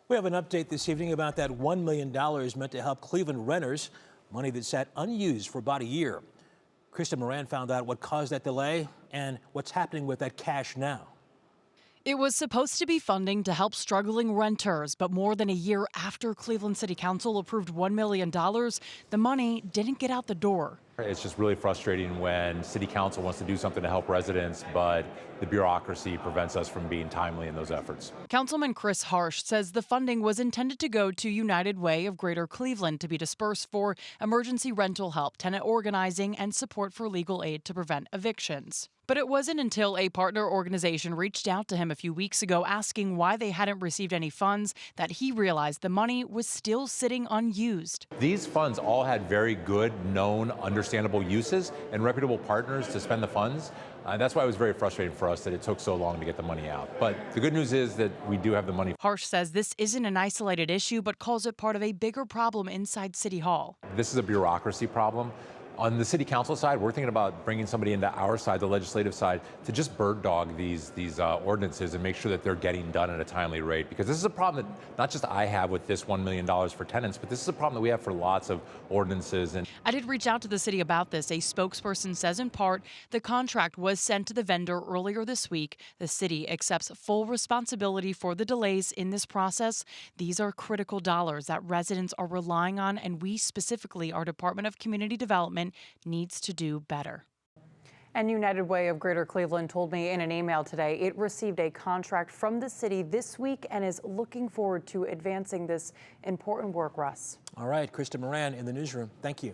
We have an update this evening about that $1 million meant to help Cleveland renters, money that sat unused for about a year. Krista Moran found out what caused that delay and what's happening with that cash now. It was supposed to be funding to help struggling renters, but more than a year after Cleveland City Council approved $1 million, the money didn't get out the door. It's just really frustrating when City Council wants to do something to help residents, but the bureaucracy prevents us from being timely in those efforts. Councilman Kris Harsh says the funding was intended to go to United Way of Greater Cleveland to be dispersed for emergency rental help, tenant organizing, and support for legal aid to prevent evictions. But it wasn't until a partner organization reached out to him a few weeks ago asking why they hadn't received any funds that he realized the money was still sitting unused. These funds all had very good, known, understandable uses and reputable partners to spend the funds. That's why it was very frustrating for us that it took so long to get the money out. But the good news is that we do have the money. Harsh says this isn't an isolated issue, but calls it part of a bigger problem inside City Hall. This is a bureaucracy problem. On the City Council side, we're thinking about bringing somebody into our side, the legislative side, to just bird dog these ordinances and make sure that they're getting done at a timely rate. Because this is a problem that not just I have with this $1 million for tenants, but this is a problem that we have for lots of ordinances. And I did reach out to the city about this. A spokesperson says in part the contract was sent to the vendor earlier this week. The city accepts full responsibility for the delays in this process. These are critical dollars that residents are relying on, and we specifically, our Department of Community Development, needs to do better. And United Way of Greater Cleveland told me in an email today it received a contract from the city this week and is looking forward to advancing this important work, Russ. All right, Krista Moran in the newsroom. Thank you.